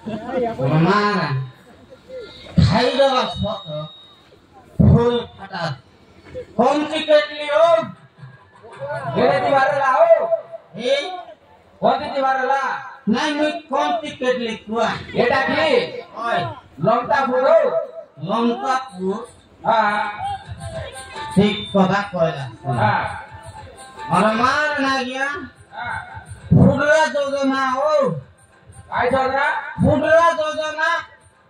हमारा खाई दवा फूल फटा कौन सी केटली हो मेरे दीवार लाओ ए कौन सी दीवार ला नहीं मैं कौन सी केटली कुआ ये डाकली ओए लंका फुरो लंका फूल हाँ ठीक कथा कहला हाँ और मार ना गया हाँ फुडरा जोजना हो आई जोजना फुडरा जोजना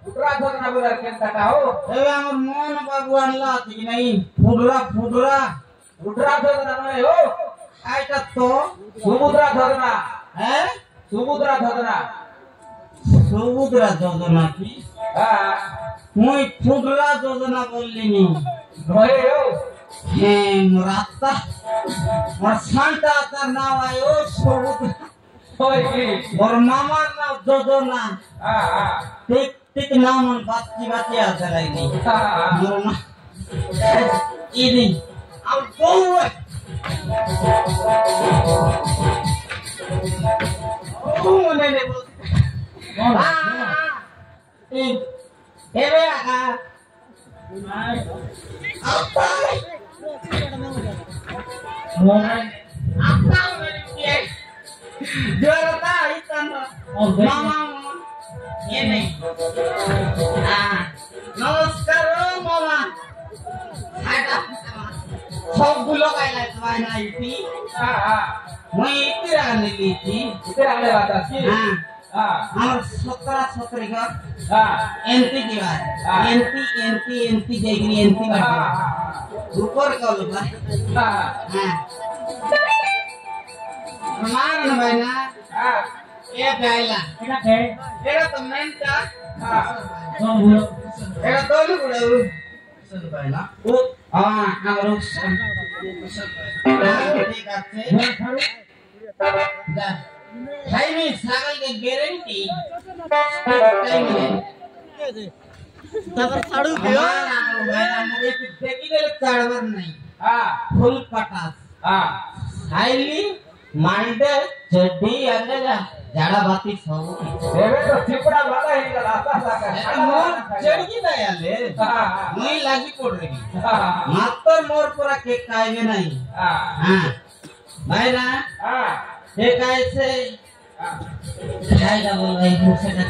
उतरा जोजना बोला केंता का हो एवे हमर मन भगवान लाती नहीं फुडरा फुडरा उतरा जोजना नहीं हो आइटा तो सुमुद्रा जोजना है सुमुद्रा जोजना समुद्रा जोजना की हाँ मुई फुडरा जोजना बोलली नी रोए हो हे रास्ता और सांता का नाम आयो समुद्र होए की और मामा ना जोजना हाँ हाँ टिक टिक नाम बाती बाती आता रही हाँ हाँ मोरमा इदी अब बोल ने ने बोल एवे आका जोरता इतन मामा ये नहीं नमस्कार मामा सब गुलो कायला तुम्हारे नाइटी हाँ हाँ मैं इतने आने ली थी इतने आने वाला थी हाँ हाँ हमारे 17 का हाँ एंटी की बात एंटी जैगरी एंटी बात ऊपर का लोग हाँ हाँ हमारा भाई ना हाँ ये गायला क्या है तेरा तो मेंटा हाँ तेरा तो नहीं बुढ़ा सुन भाई ना वो हाँ हमारे ठीक है जा भाई में सागल के गारंटी तबर साड़ू दियो मुझे देखी दे चाड़वर नहीं हाँ फुल पटास हाँ हाईली मांडे चड्डी अंदर जाड़ा बाती सब देवे तो चिपड़ा वाला ही लाता साका मोर चढ़गी ना याले हाँ मैं लागी पड़ रही हाँ मात्र मोर पूरा केक खाएंगे नहीं हाँ हाँ भाई ना हाँ ये कैसे खाएगा बोल रही मुझसे ना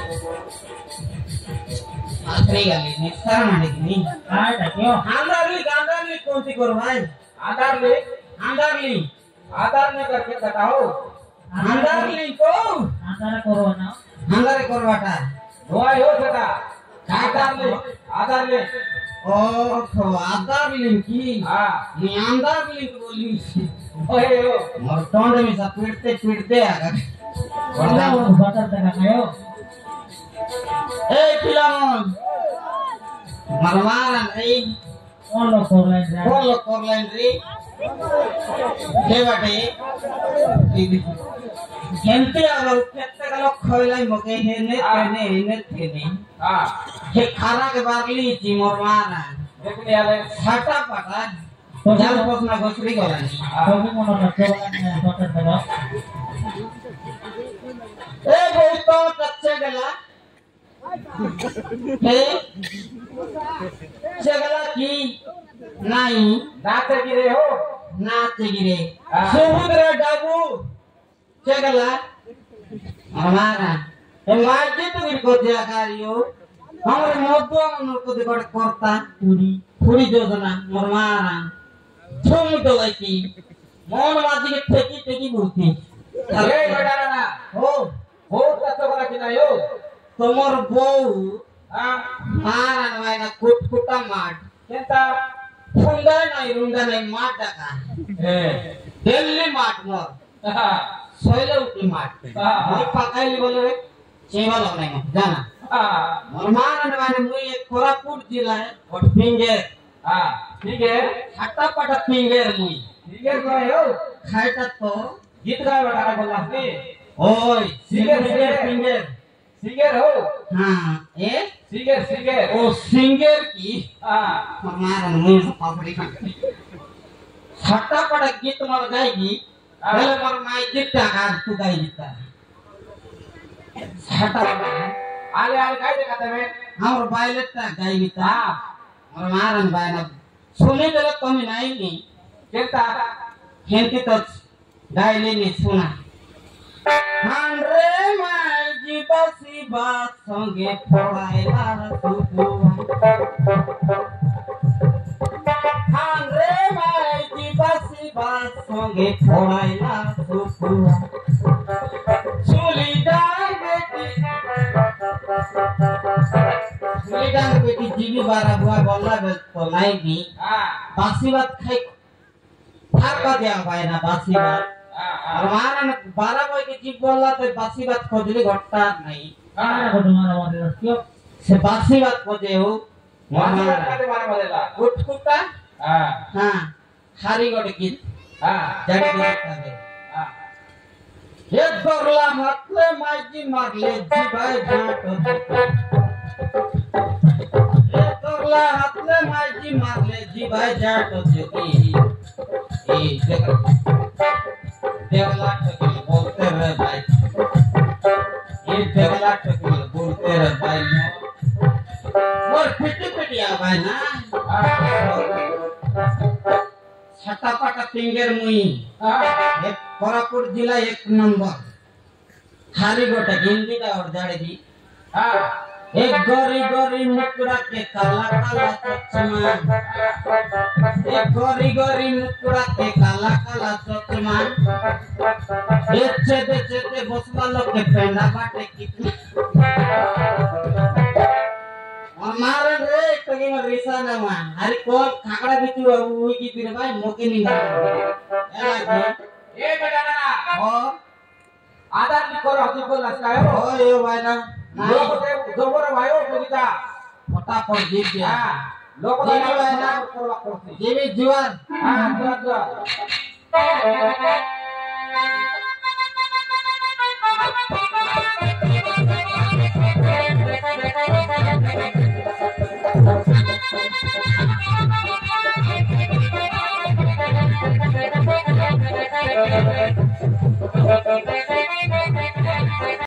आखिरी गाली निस्तार माने की नहीं हाँ क्यों आंधारली कौन सी करो भाई आधार ले करके बताओ आंधारली को आंधार करो ना आंधार करो बाटा रोए हो सका आधार ले ओ खो आंधार लिंक की हाँ मैं आंधार लिंक बोली ओए हो और टोंड में सब पीटते आगा वरना वो बटर तक आयो ए पिलामन मरवारा नहीं कौन लोग कर लाइन रे के बाटे केंते आलो केते गलो खइलाई मके हेने तेने हाँ हे खाना के बारली ची मरवारा देखने आले छाटा पटा जान पसना गोसरी गलानी कभी मनो न बटर तक ए बहुत कच्चे गला हे चगला की नहीं नाच गिरे हो नाच गिरे हाँ। समुद्र डाबू चगला हमारा ए मार्के तो को दिया कारियो हमरे मोदो मन को देखो करता पूरी योजना मरमारा तुम तो लकी मन माजी के ठेकी बुद्धि अरे बेटा ना हो बहुत कष्ट करा कि नहीं हो তোমার বউ हाँ মারা নয় না কুটকুটা মাঠ केंता ফুঙ্গা নাই রুঙ্গা নাই মাঠ ডাকা দিল্লি মাঠ মোর हाँ শৈলে উঠি মাঠ আমি পাকাইলি বলে রে চেবা লাগ নাই জানা हाँ মোর মারা নয় মুই এক কোরাপুট জেলায় ওট পিঙ্গে हाँ ठीक है হাটা পাটা পিঙ্গে মুই ठीक है तो हो খাইটা তো गीत गाए बेटा बोला नी ওই সিঙ্গে পিঙ্গে सिंगर हो হ্যাঁ এ सिंगर ও সিঙ্গের কি हाँ हमारा मुंह पापड़ी छट्टा पड़ा गीत मर गाएगी पहले मर माई गीत का तू गाई गीता छट्टा आले आले काय देखा तमे हमर बायलेट ता गाई बिता हां और मारन बायना सुने देले कमी नाही नी केता हेंती तच गायले नी सुना हान रे माय जीवासी बात संगे फोड़ायला सुकुआ हान रे माय जीवासी बात संगे फोड़ायला सुकुआ सुलिदान बेटी जीवी बारा बुआ बोला तो नहीं भी हां बासी बात खाई थाका दिया भाई ना बासी बात हां और मारा ना 12 बजे की जीव बोला तो बासी बात खोजली घटता नहीं हां को तुम्हारा वाले क्यों से बासी बात खोजे हो मासी का ते मारे बदला उठ कुटा हां हां हारी गोटे गीत हां जड़ी गीत दे हां एक बरला हाथले माजी मारले जी भाई जाट तोरला हाथले माजी मारले जी भाई जाट जोगी ए जगत देवला टकी बोलते रहे भाई ये देवला टकी बोलते रहे भाई मोर पिटी पिटी आ भाई ना छटापटा तिंगेर मुई एक कोरापुट जिला 1 नंबर हारी गोटा हिंदी का और जाड़े दी हां एक गोरी गोरी मुकुड़ा के काला काला चश्मा एक गोरी गोरी मुकुड़ा के काला काला चश्मा एक चेते चेते बसवा लोग के पेंडा बाटे कितनी और मारे रे कहीं में रिसा ना हुआ अरे कौन खाकड़ा बितू हुई की तेरे भाई मौके नहीं मिले ए बेटा ना और आधार लिखो हकी को लसकायो ओ ये भाई ना लोग ते जोबर भाइयो बगिता फटाफट जीत गया हां लोग तो जीवी भाई ना करवा करते जीवी जुआन हां जुआ Thank you.